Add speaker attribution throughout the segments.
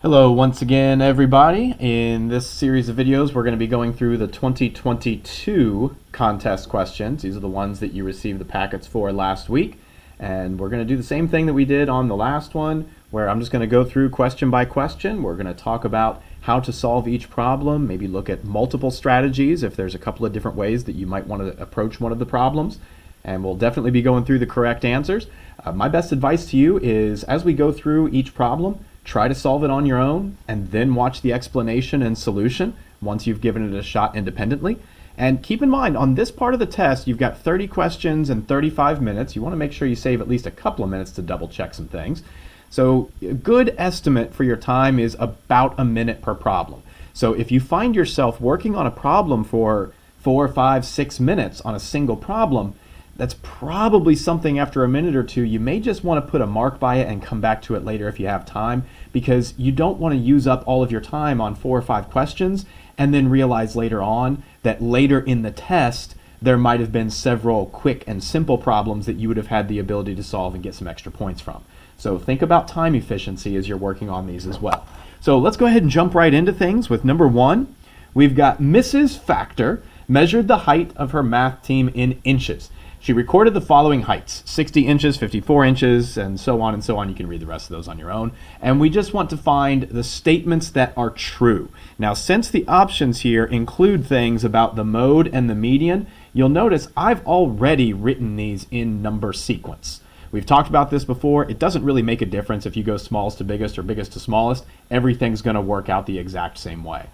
Speaker 1: Hello once again, everybody. In this series of videos, we're going to be going through the 2022 contest questions. These are the ones that you received the packets for last week. And we're going to do the same thing that we did on the last one, where I'm just going to go through question by question. We're going to talk about how to solve each problem, maybe look at multiple strategies if there's a couple of different ways that you might want to approach one of the problems. And we'll definitely be going through the correct answers. My best advice to you is, as we go through each problem, try to solve it on your own and then watch the explanation and solution once you've given it a shot independently. And keep in mind, on this part of the test, you've got 30 questions and 35 minutes. You want to make sure you save at least a couple of minutes to double check some things. So a good estimate for your time is about a minute per problem. So if you find yourself working on a problem for 4, 5, 6 minutes on a single problem, that's probably something after a minute or two you may just want to put a mark by it and come back to it later if you have time, because you don't want to use up all of your time on 4 or 5 questions and then realize later on that later in the test there might have been several quick and simple problems that you would have had the ability to solve and get some extra points from. So think about time efficiency as you're working on these as well. So let's go ahead and jump right into things with number 1. We've got Mrs. Factor measured the height of her math team in inches. She recorded the following heights: 60 inches, 54 inches, and so on and so on. You can read the rest of those on your own. And we just want to find the statements that are true. Now, since the options here include things about the mode and the median, you'll notice I've already written these in number sequence. We've talked about this before. It doesn't really make a difference if you go smallest to biggest or biggest to smallest. Everything's going to work out the exact same way.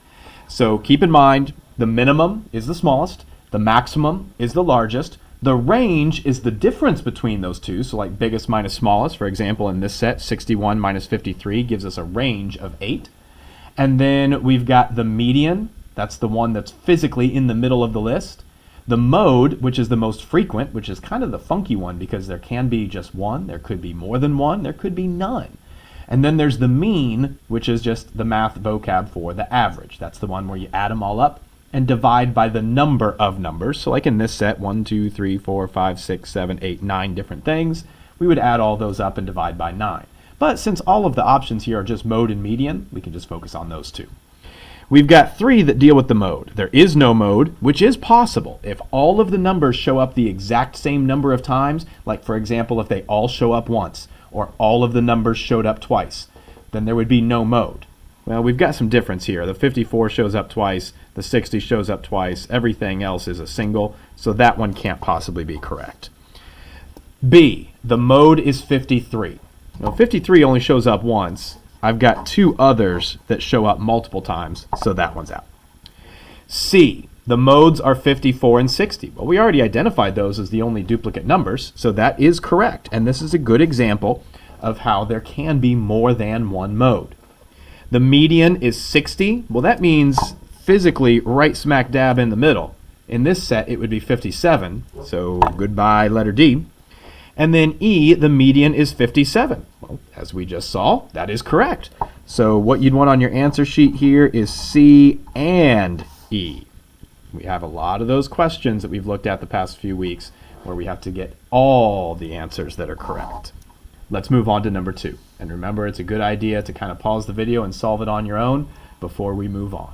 Speaker 1: So keep in mind, the minimum is the smallest, the maximum is the largest. The range is the difference between those two, so like biggest minus smallest. For example, in this set, 61 minus 53 gives us a range of 8. And then we've got the median. That's the one that's physically in the middle of the list. The mode, which is the most frequent, which is kind of the funky one because there can be just one, there could be more than one, there could be none. And then there's the mean, which is just the math vocab for the average. That's the one where you add them all up and divide by the number of numbers. So like in this set, 1, 2, 3, 4, 5, 6, 7, 8, 9 different things. We would add all those up and divide by 9. But since all of the options here are just mode and median, we can just focus on those two. We've got 3 that deal with the mode. There is no mode, which is possible. If all of the numbers show up the exact same number of times, like for example, if they all show up once, or all of the numbers showed up twice, then there would be no mode. Well, we've got some difference here. The 54 shows up twice, the 60 shows up twice, everything else is a single, so that one can't possibly be correct. B, the mode is 53. Now, 53 only shows up once. I've got 2 others that show up multiple times, so that one's out. C, the modes are 54 and 60. Well, we already identified those as the only duplicate numbers, so that is correct, and this is a good example of how there can be more than one mode. The median is 60. Well, that means physically right smack dab in the middle. In this set, it would be 57, so goodbye letter D. And then E, the median is 57. Well, as we just saw, that is correct. So what you'd want on your answer sheet here is C and E. We have a lot of those questions that we've looked at the past few weeks where we have to get all the answers that are correct. Let's move on to number 2. And remember, it's a good idea to kind of pause the video and solve it on your own before we move on.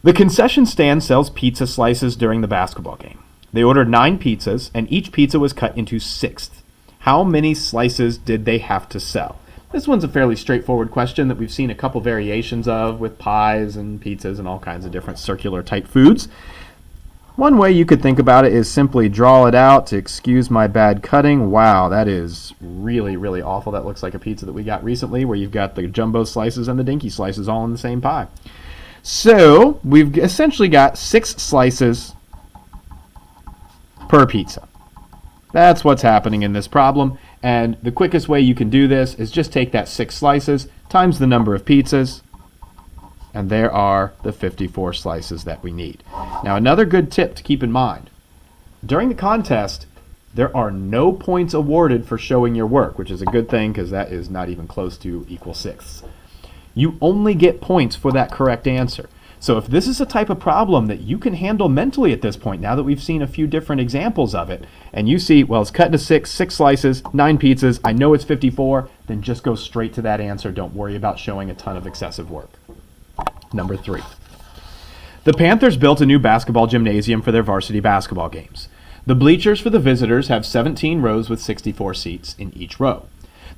Speaker 1: The concession stand sells pizza slices during the basketball game. They ordered 9 pizzas, and each pizza was cut into 1/6. How many slices did they have to sell? This one's a fairly straightforward question that we've seen a couple variations of with pies and pizzas and all kinds of different circular type foods. One way you could think about it is simply draw it out to excuse my bad cutting. Wow, that is really, really awful. That looks like a pizza that we got recently where you've got the jumbo slices and the dinky slices all in the same pie. So we've essentially got 6 slices per pizza. That's what's happening in this problem. And the quickest way you can do this is just take that 6 slices times the number of pizzas, and there are the 54 slices that we need. Now, another good tip to keep in mind. During the contest, there are no points awarded for showing your work, which is a good thing because that is not even close to equal sixths. You only get points for that correct answer. So if this is a type of problem that you can handle mentally at this point, now that we've seen a few different examples of it, and you see, well, it's cut into six slices, 9 pizzas, I know it's 54, then just go straight to that answer. Don't worry about showing a ton of excessive work. Number 3. The Panthers built a new basketball gymnasium for their varsity basketball games. The bleachers for the visitors have 17 rows with 64 seats in each row.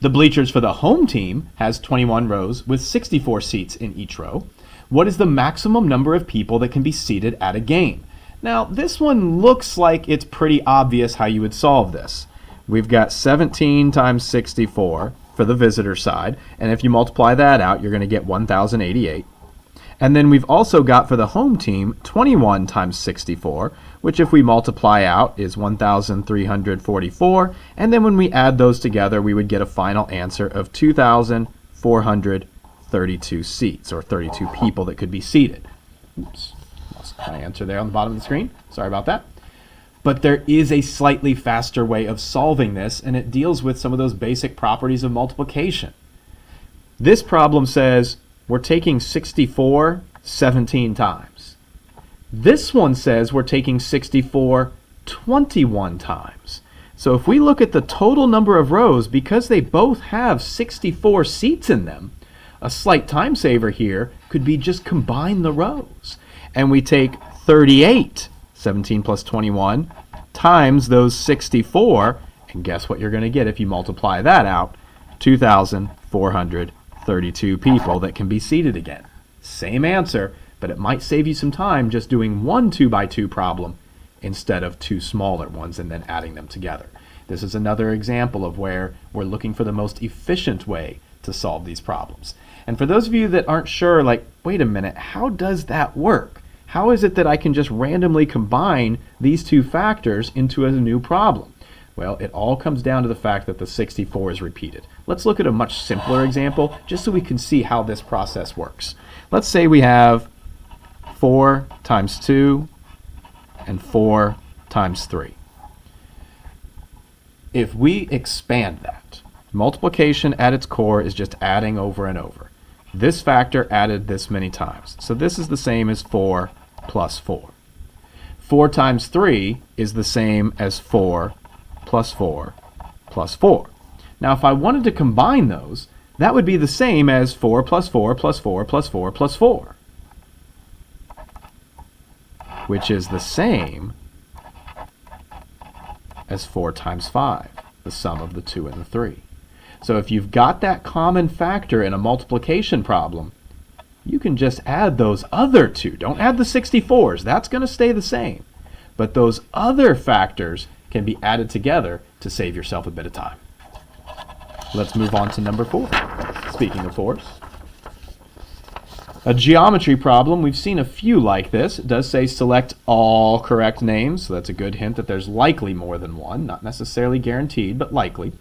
Speaker 1: The bleachers for the home team has 21 rows with 64 seats in each row. What is the maximum number of people that can be seated at a game? Now, this one looks like it's pretty obvious how you would solve this. We've got 17 times 64 for the visitor side, and if you multiply that out, you're going to get 1,088. And then we've also got for the home team 21 times 64, which if we multiply out is 1,344. And then when we add those together, we would get a final answer of 2,432 seats, or 32 people that could be seated. Oops, lost my answer there on the bottom of the screen. Sorry about that. But there is a slightly faster way of solving this, and it deals with some of those basic properties of multiplication. This problem says we're taking 64 17 times. This one says we're taking 64 21 times. So if we look at the total number of rows, because they both have 64 seats in them, a slight time saver here could be just combine the rows. And we take 38, 17 plus 21, times those 64, and guess what you're going to get if you multiply that out? 2,432 people that can be seated again. Same answer, but it might save you some time just doing one 2x2 problem instead of two smaller ones and then adding them together. This is another example of where we're looking for the most efficient way to solve these problems. And for those of you that aren't sure, like, wait a minute, how does that work? How is it that I can just randomly combine these two factors into a new problem? Well, it all comes down to the fact that the 64 is repeated. Let's look at a much simpler example just so we can see how this process works. Let's say we have 4 times 2 and 4 times 3. If we expand that, multiplication at its core is just adding over and over. This factor added this many times. So this is the same as 4 plus 4. 4 times 3 is the same as 4 plus 4 plus 4. Now if I wanted to combine those, that would be the same as 4 plus 4 plus 4 plus 4 plus 4, which is the same as 4 times 5, the sum of the 2 and the 3. So if you've got that common factor in a multiplication problem, you can just add those other two. Don't add the 64s. That's going to stay the same. But those other factors can be added together to save yourself a bit of time. Let's move on to number 4. Speaking of 4s. A geometry problem, we've seen a few like this. It does say select all correct names, so that's a good hint that there's likely more than one. Not necessarily guaranteed, but likely.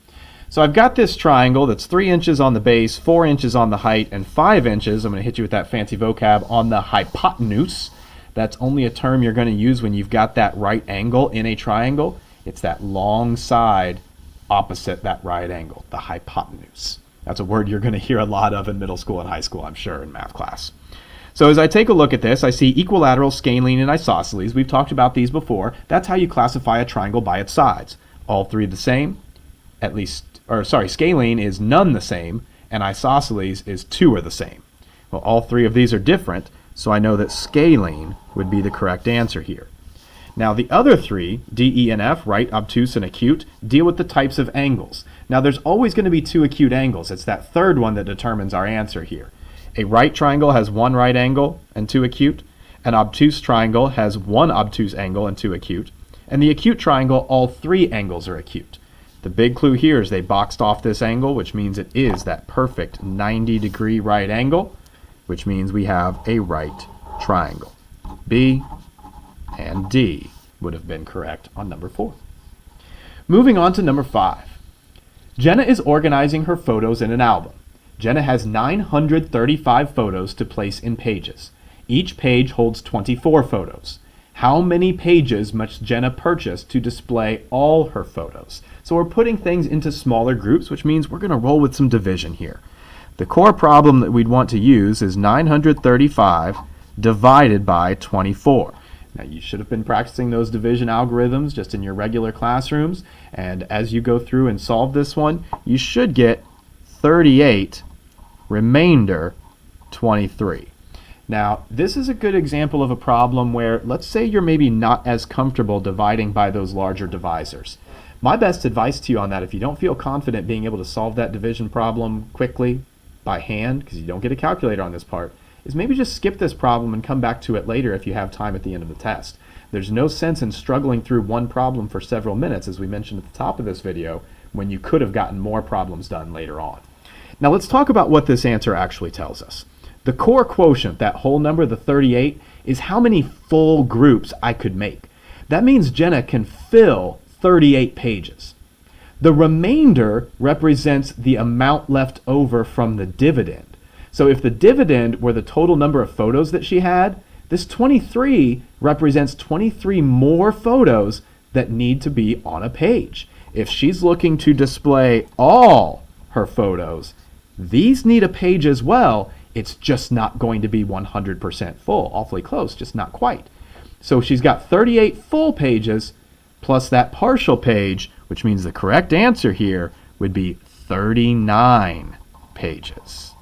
Speaker 1: So I've got this triangle that's 3 inches on the base, 4 inches on the height, and 5 inches, I'm going to hit you with that fancy vocab, on the hypotenuse. That's only a term you're going to use when you've got that right angle in a triangle. It's that long side opposite that right angle, the hypotenuse. That's a word you're going to hear a lot of in middle school and high school, I'm sure, in math class. So as I take a look at this, I see equilateral, scalene, and isosceles. We've talked about these before. That's how you classify a triangle by its sides. All three the same, at least, or sorry, scalene is none the same, and isosceles is 2 are the same. Well, all three of these are different, so I know that scalene would be the correct answer here. Now the other three, D, E, and F, right, obtuse, and acute, deal with the types of angles. Now there's always going to be 2 acute angles. It's that third one that determines our answer here. A right triangle has 1 right angle and 2 acute. An obtuse triangle has 1 obtuse angle and 2 acute. And the acute triangle, all 3 angles are acute. The big clue here is they boxed off this angle, which means it is that perfect 90-degree right angle, which means we have a right triangle. B and D would have been correct on number 4. Moving on to number 5. Jenna is organizing her photos in an album. Jenna has 935 photos to place in pages. Each page holds 24 photos. How many pages must Jenna purchase to display all her photos? So we're putting things into smaller groups, which means we're going to roll with some division here. The core problem that we'd want to use is 935 divided by 24. Now, you should have been practicing those division algorithms just in your regular classrooms, and as you go through and solve this one, you should get 38 remainder 23. Now, this is a good example of a problem where, let's say you're maybe not as comfortable dividing by those larger divisors. My best advice to you on that, if you don't feel confident being able to solve that division problem quickly by hand, because you don't get a calculator on this part, is maybe just skip this problem and come back to it later if you have time at the end of the test. There's no sense in struggling through one problem for several minutes, as we mentioned at the top of this video, when you could have gotten more problems done later on. Now let's talk about what this answer actually tells us. The core quotient, that whole number, the 38, is how many full groups I could make. That means Jenna can fill 38 pages. The remainder represents the amount left over from the dividend. So if the dividend were the total number of photos that she had, this 23 represents 23 more photos that need to be on a page. If she's looking to display all her photos, these need a page as well. It's just not going to be 100% full. Awfully close, just not quite. So she's got 38 full pages plus that partial page, which means the correct answer here would be 39 pages.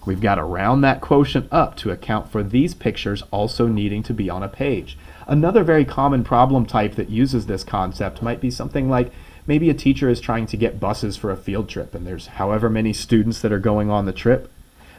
Speaker 1: We've got to round that quotient up to account for these pictures also needing to be on a page. Another very common problem type that uses this concept might be something like maybe a teacher is trying to get buses for a field trip, and there's however many students that are going on the trip,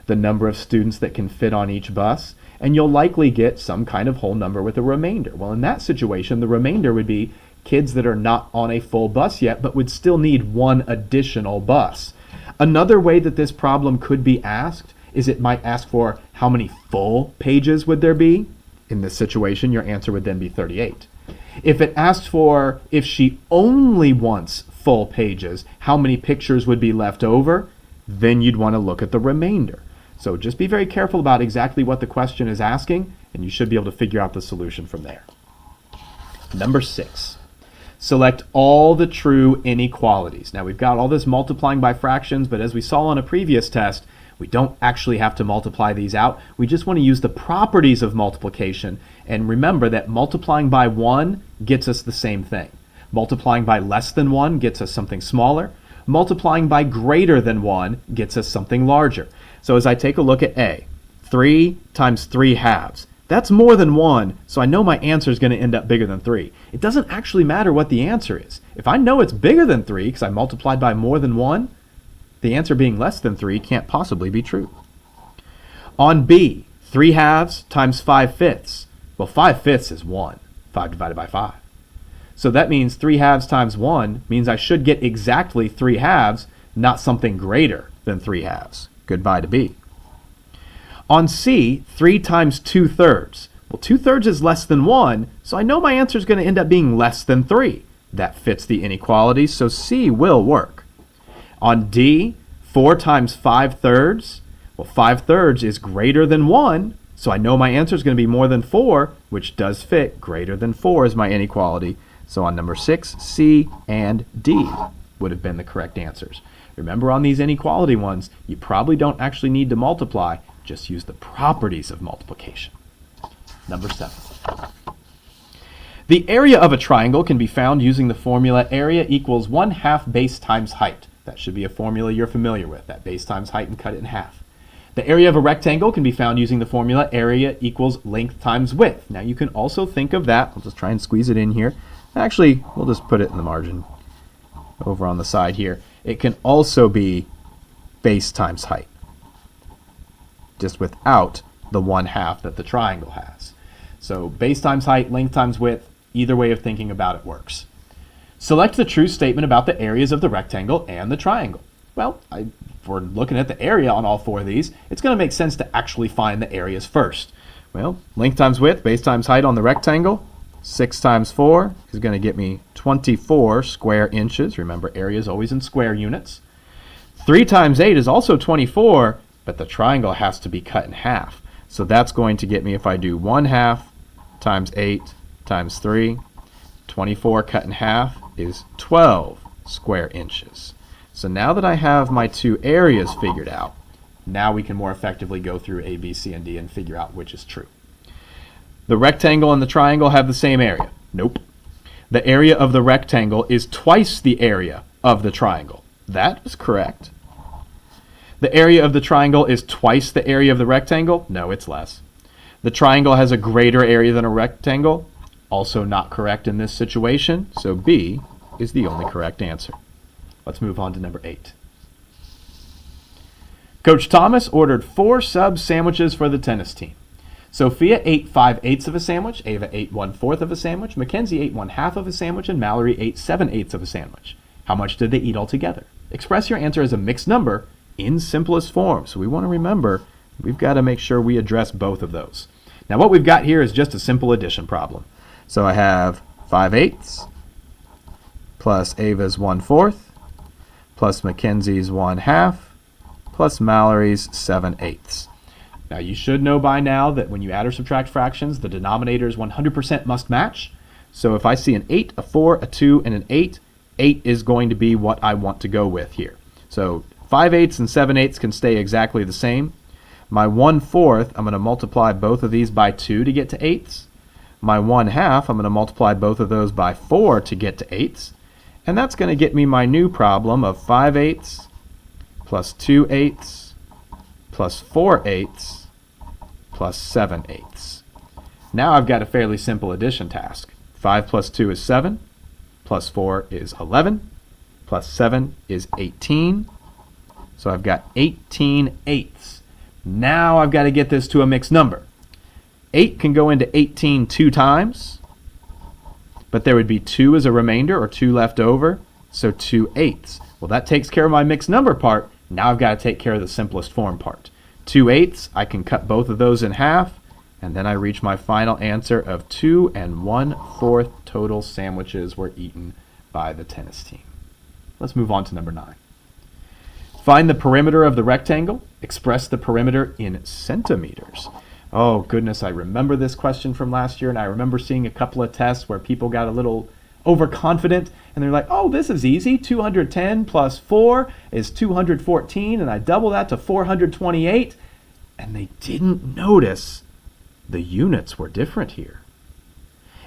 Speaker 1: the number of students that can fit on each bus, and you'll likely get some kind of whole number with a remainder. Well, in that situation, the remainder would be kids that are not on a full bus yet, but would still need one additional bus. Another way that this problem could be asked is it might ask for how many full pages would there be. In this situation, your answer would then be 38. If it asked for if she only wants full pages, how many pictures would be left over, then you'd want to look at the remainder. So just be very careful about exactly what the question is asking, and you should be able to figure out the solution from there. Number 6. Select all the true inequalities. Now we've got all this multiplying by fractions, but as we saw on a previous test, we don't actually have to multiply these out. We just want to use the properties of multiplication, and remember that multiplying by 1 gets us the same thing. Multiplying by less than 1 gets us something smaller. Multiplying by greater than 1 gets us something larger. So as I take a look at A, 3 times 3 halves. That's more than 1, so I know my answer is going to end up bigger than 3. It doesn't actually matter what the answer is. If I know it's bigger than 3 because I multiplied by more than 1, the answer being less than 3 can't possibly be true. On B, 3 halves times 5 fifths. Well, 5 fifths is 1. 5 divided by 5. So that means 3 halves times 1 means I should get exactly 3 halves, not something greater than 3 halves. Goodbye to B. On C, 3 times 2/3. Well, 2/3 is less than 1, so I know my answer is going to end up being less than 3. That fits the inequality, so C will work. On D, 4 times 5/3. Well, 5/3 is greater than 1, so I know my answer is going to be more than 4, which does fit. Greater than 4 is my inequality. So on number 6, C and D would have been the correct answers. Remember, on these inequality ones, you probably don't actually need to multiply. Just use the properties of multiplication. Number 7. The area of a triangle can be found using the formula area equals 1/2 base times height. That should be a formula you're familiar with, that base times height and cut it in half. The area of a rectangle can be found using the formula area equals length times width. Now you can also think of that, I'll just try and squeeze it in here. Actually, we'll just put it in the margin over on the side here. It can also be base times height, just without the 1/2 that the triangle has. So base times height, length times width, either way of thinking about it works. Select the true statement about the areas of the rectangle and the triangle. Well, if we're looking at the area on all 4 of these, it's going to make sense to actually find the areas first. Well, length times width, base times height on the rectangle, 6 times 4 is going to get me 24 square inches. Remember, area is always in square units. 3 times 8 is also 24, but the triangle has to be cut in half. So that's going to get me, if I do 1/2 times 8 times 3, 24 cut in half is 12 square inches. So now that I have my 2 areas figured out, Now we can more effectively go through A, B, C, and D and figure out which is true. The rectangle and the triangle have the same area. Nope. The area of the rectangle is twice the area of the triangle. That is correct. The area of the triangle is twice the area of the rectangle. No, it's less. The triangle has a greater area than a rectangle. Also not correct in this situation. So B is the only correct answer. Let's move on to number 8. Coach Thomas ordered 4 sub sandwiches for the tennis team. Sophia ate 5/8 of a sandwich, Ava ate 1/4 of a sandwich, Mackenzie ate 1/2 of a sandwich, and Mallory ate 7/8 of a sandwich. How much did they eat altogether? Express your answer as a mixed number in simplest form. So we want to remember, we've got to make sure we address both of those. Now what we've got here is just a simple addition problem. So I have 5/8 plus Ava's 1/4 plus Mackenzie's 1/2 plus Mallory's 7/8. Now you should know by now that when you add or subtract fractions, the denominators 100% must match. So if I see an 8, a 4, a 2, and an 8, 8 is going to be what I want to go with here. So 5/8 and 7/8 can stay exactly the same. My 1/4, I'm going to multiply both of these by 2 to get to 8s. My 1/2, I'm going to multiply both of those by 4 to get to 8s. And that's going to get me my new problem of 5/8 plus 2/8 plus 4/8 plus 7/8. Now I've got a fairly simple addition task. 5 plus 2 is 7, plus 4 is 11, plus 7 is 18. So I've got 18/8. Now I've got to get this to a mixed number. 8 can go into 18 2 times, but there would be 2 as a remainder or 2 left over, so 2/8. Well, that takes care of my mixed number part. Now I've got to take care of the simplest form part. 2/8, I can cut both of those in half, and then I reach my final answer of 2 1/4 total sandwiches were eaten by the tennis team. Let's move on to number 9. Find the perimeter of the rectangle. Express the perimeter in centimeters. Oh goodness, I remember this question from last year, and I remember seeing a couple of tests where people got a little overconfident, and they're like, oh, this is easy. 210 plus 4 is 214, and I double that to 428. And they didn't notice the units were different here.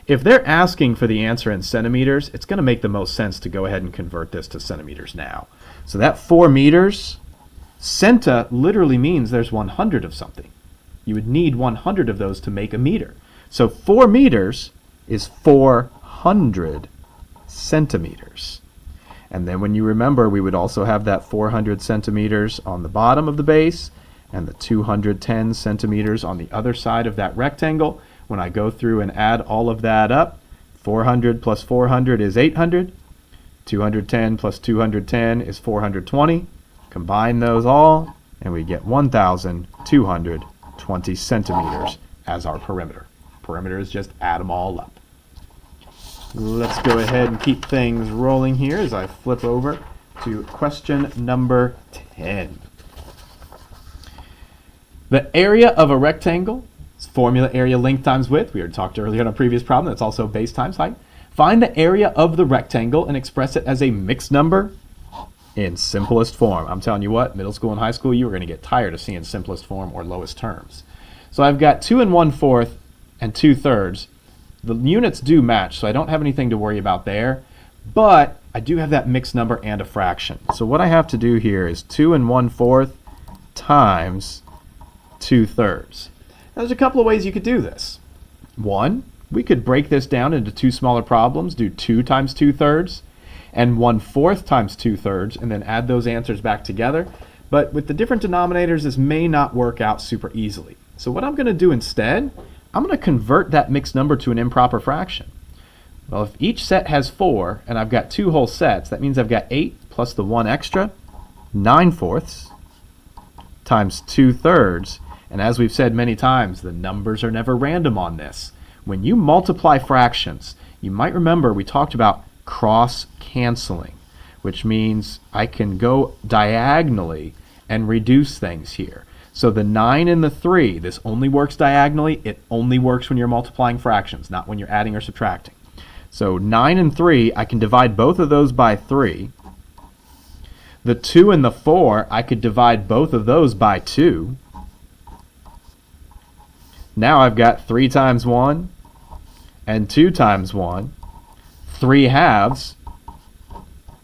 Speaker 1: If they're asking for the answer in centimeters, it's going to make the most sense to go ahead and convert this to centimeters now. So that 4 meters, centa literally means there's 100 of something. You would need 100 of those to make a meter. So 4 meters is 400 centimeters. And then when you remember, we would also have that 400 centimeters on the bottom of the base and the 210 centimeters on the other side of that rectangle. When I go through and add all of that up, 400 plus 400 is 800. 210 plus 210 is 420. Combine those all, and we get 1,220 centimeters as our perimeter. Perimeter is just add them all up. Let's go ahead and keep things rolling here as I flip over to question number 10. The area of a rectangle is formula area length times width. We already talked earlier on a previous problem. That's also base times height. Find the area of the rectangle and express it as a mixed number in simplest form. I'm telling you what, middle school and high school, you are going to get tired of seeing simplest form or lowest terms. So I've got 2 1/4 and 2/3. The units do match, so I don't have anything to worry about there, but I do have that mixed number and a fraction. So what I have to do here is 2 1/4 times 2/3. Now, there's a couple of ways you could do this. One, we could break this down into 2 smaller problems, do 2 times 2/3 and 1/4 times 2/3, and then add those answers back together. But with the different denominators, this may not work out super easily. So what I'm going to do instead, I'm going to convert that mixed number to an improper fraction. Well, if each set has 4, and I've got 2 whole sets, that means I've got 8 plus the 1 extra, 9/4 times 2/3. And as we've said many times, the numbers are never random on this. When you multiply fractions, you might remember we talked about cross-canceling, which means I can go diagonally and reduce things here. So the 9 and the 3, this only works diagonally. It only works when you're multiplying fractions, not when you're adding or subtracting. So 9 and 3, I can divide both of those by 3. The 2 and the 4, I could divide both of those by 2. Now I've got 3 times 1 and 2 times 1. 3 halves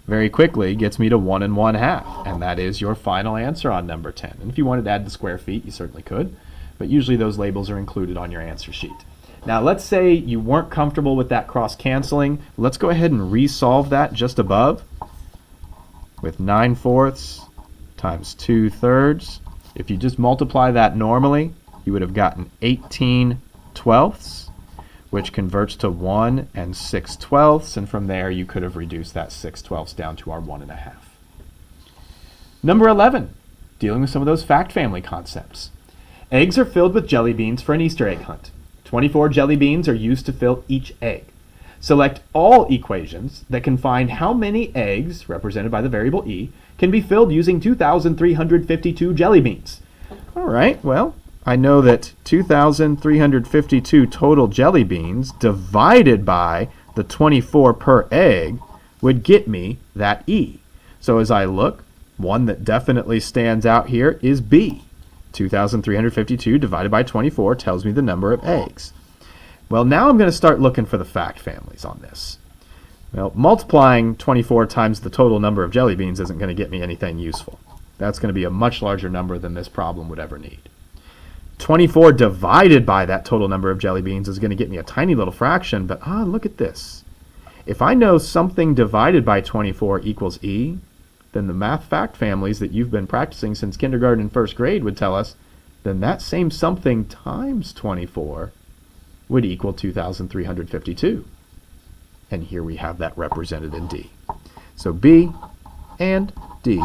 Speaker 1: very quickly gets me to 1 1/2. And that is your final answer on number 10. And if you wanted to add the square feet, you certainly could. But usually those labels are included on your answer sheet. Now let's say you weren't comfortable with that cross canceling. Let's go ahead and resolve that just above with 9/4 times 2/3. If you just multiply that normally, you would have gotten 18/12, which converts to 1 6/12, and from there you could have reduced that 6/12 down to our 1 1/2. Number 11, dealing with some of those fact family concepts. Eggs are filled with jelly beans for an Easter egg hunt. 24 jelly beans are used to fill each egg. Select all equations that can find how many eggs, represented by the variable e, can be filled using 2,352 jelly beans. All right, well, I know that 2,352 total jelly beans divided by the 24 per egg would get me that e. So as I look, one that definitely stands out here is B. 2,352 divided by 24 tells me the number of eggs. Well, now I'm going to start looking for the fact families on this. Well, multiplying 24 times the total number of jelly beans isn't going to get me anything useful. That's going to be a much larger number than this problem would ever need. 24 divided by that total number of jelly beans is going to get me a tiny little fraction, but look at this. If I know something divided by 24 equals e, then the math fact families that you've been practicing since kindergarten and first grade would tell us, then that same something times 24 would equal 2,352. And here we have that represented in D. So B and D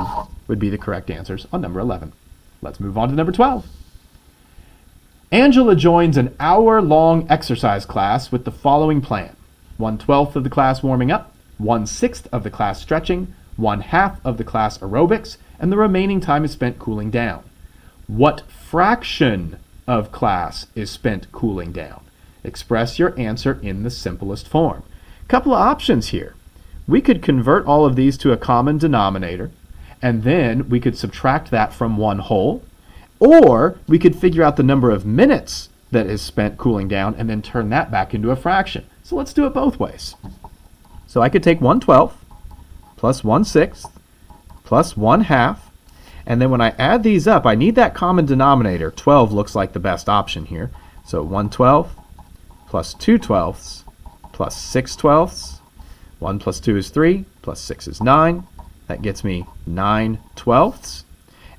Speaker 1: would be the correct answers on number 11. Let's move on to number 12. Angela joins an hour-long exercise class with the following plan. 1/12 of the class warming up, 1/6 of the class stretching, 1/2 of the class aerobics, and the remaining time is spent cooling down. What fraction of class is spent cooling down? Express your answer in the simplest form. Couple of options here. We could convert all of these to a common denominator, and then we could subtract that from 1 whole, or we could figure out the number of minutes that is spent cooling down and then turn that back into a fraction. So let's do it both ways. So I could take 1/12 plus 1/6 plus 1/2, and then when I add these up, I need that common denominator. 12 looks like the best option here. So 1/12 plus 2/12 plus 6/12. 1 plus 2 is 3, plus 6 is 9. That gets me 9/12.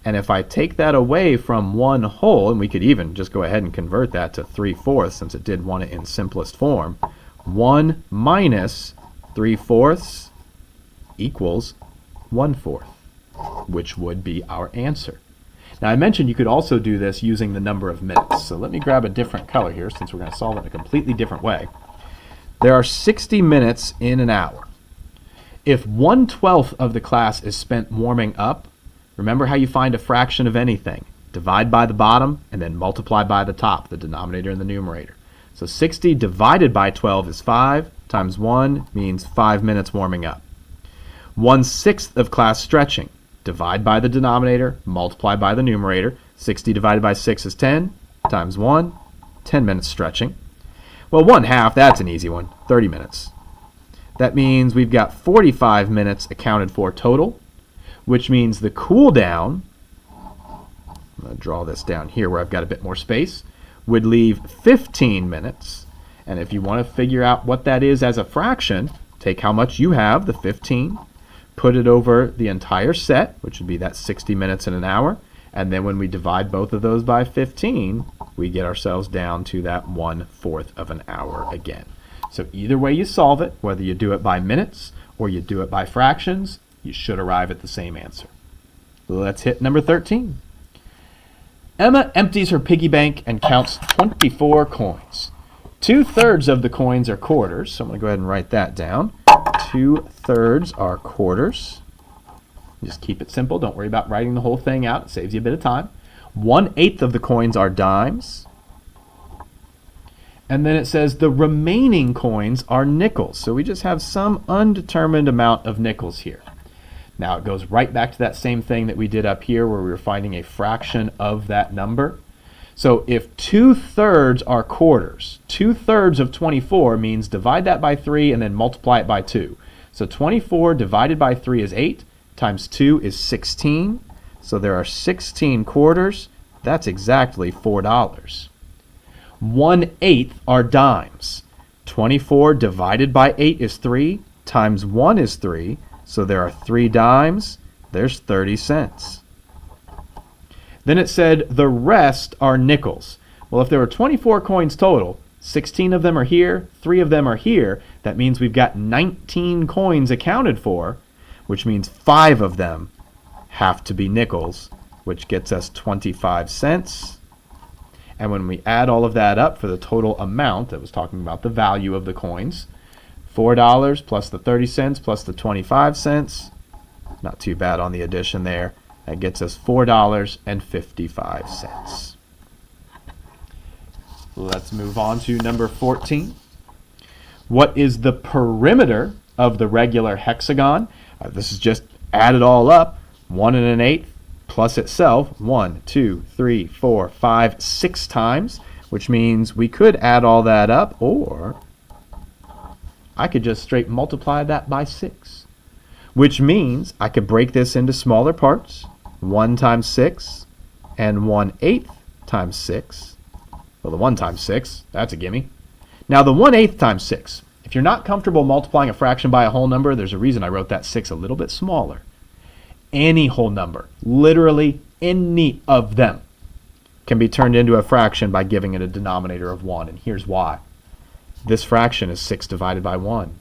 Speaker 1: And if I take that away from 1 whole, and we could even just go ahead and convert that to 3/4 since it did want it in simplest form, 1 minus 3/4 equals 1/4, which would be our answer. Now I mentioned you could also do this using the number of minutes. So let me grab a different color here since we're going to solve it in a completely different way. There are 60 minutes in an hour. If 1/12 of the class is spent warming up, remember how you find a fraction of anything. Divide by the bottom and then multiply by the top, the denominator and the numerator. So 60 divided by 12 is 5, times 1 means 5 minutes warming up. 1/6 of class stretching. Divide by the denominator, multiply by the numerator. 60 divided by 6 is 10, times 1, 10 minutes stretching. Well, 1/2, that's an easy one, 30 minutes. That means we've got 45 minutes accounted for total, which means the cool down, I'm going to draw this down here where I've got a bit more space, would leave 15 minutes. And if you want to figure out what that is as a fraction, take how much you have, the 15, put it over the entire set, which would be that 60 minutes in an hour, and then when we divide both of those by 15, we get ourselves down to that 1/4 of an hour again. So either way you solve it, whether you do it by minutes or you do it by fractions, you should arrive at the same answer. Let's hit number 13. Emma empties her piggy bank and counts 24 coins. 2/3 of the coins are quarters, so I'm going to go ahead and write that down. 2/3 are quarters. Just keep it simple. Don't worry about writing the whole thing out. It saves you a bit of time. 1/8 of the coins are dimes. And then it says the remaining coins are nickels. So we just have some undetermined amount of nickels here. Now it goes right back to that same thing that we did up here where we were finding a fraction of that number. So if 2/3 are quarters, 2/3 of 24 means divide that by 3 and then multiply it by 2. So 24 divided by 3 is 8, times 2 is 16. So there are 16 quarters. That's exactly $4. 1/8 are dimes. 24 divided by 8 is 3, times 1 is 3. So there are 3 dimes. There's 30 cents. Then it said the rest are nickels. Well, if there were 24 coins total, 16 of them are here, 3 of them are here, that means we've got 19 coins accounted for, which means 5 of them have to be nickels, which gets us 25 cents. And when we add all of that up for the total amount, that was talking about the value of the coins, $4 plus the 30 cents plus the 25 cents, not too bad on the addition there. That gets us $4.55. Let's move on to number 14. What is the perimeter of the regular hexagon? This is just add it all up. 1 1/8 plus itself 1, 2, 3, 4, 5, 6 times, which means we could add all that up, or I could just straight multiply that by 6, which means I could break this into smaller parts. 1 times 6 and 1/8 times 6. Well, the 1 times 6, that's a gimme. Now the 1/8 times 6. If you're not comfortable multiplying a fraction by a whole number, there's a reason I wrote that 6 a little bit smaller. Any whole number, literally any of them, can be turned into a fraction by giving it a denominator of 1, and here's why. This fraction is 6 divided by 1.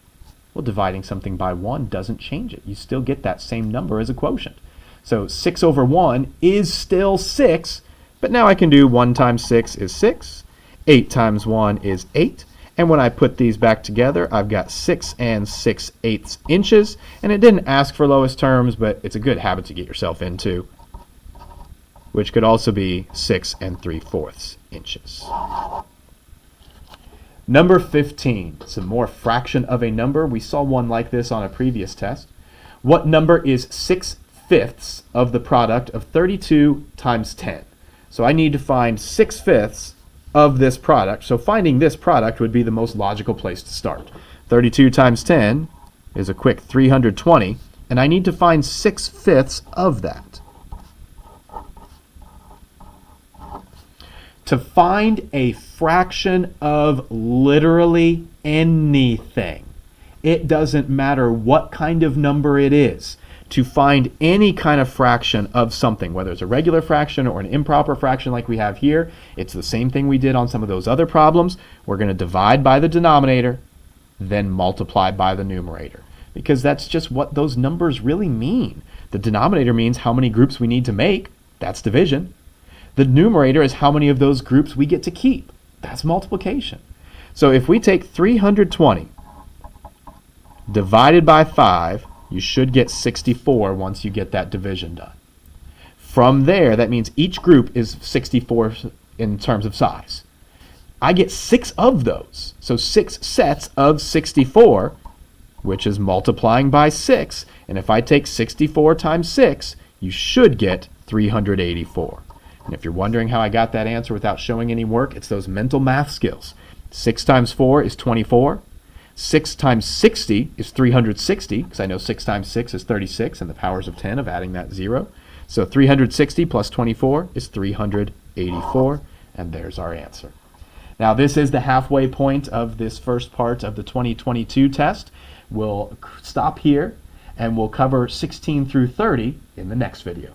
Speaker 1: Well, dividing something by 1 doesn't change it. You still get that same number as a quotient. So 6 over 1 is still 6, but now I can do 1 times 6 is 6, 8 times 1 is 8, and when I put these back together, I've got 6 6/8 inches, and it didn't ask for lowest terms, but it's a good habit to get yourself into, which could also be 6 3/4 inches. Number 15, some more fraction of a number. We saw one like this on a previous test. What number is 6/5 of the product of 32 times 10? So I need to find 6/5 of this product. So finding this product would be the most logical place to start. 32 times 10 is a quick 320, and I need to find 6/5 of that. To find a fraction of literally anything, it doesn't matter what kind of number it is. To find any kind of fraction of something, whether it's a regular fraction or an improper fraction like we have here, it's the same thing we did on some of those other problems. We're going to divide by the denominator, then multiply by the numerator, because that's just what those numbers really mean. The denominator means how many groups we need to make. That's division. The numerator is how many of those groups we get to keep. That's multiplication. So if we take 320 divided by 5, you should get 64 once you get that division done. From there, that means each group is 64 in terms of size. I get 6 of those, so 6 sets of 64, which is multiplying by 6. And if I take 64 times 6, you should get 384. And if you're wondering how I got that answer without showing any work, it's those mental math skills. 6 times 4 is 24. 6 times 60 is 360, because I know 6 times 6 is 36, and the powers of 10 of adding that 0. So 360 plus 24 is 384, and there's our answer. Now this is the halfway point of this first part of the 2022 test. We'll stop here, and we'll cover 16 through 30 in the next video.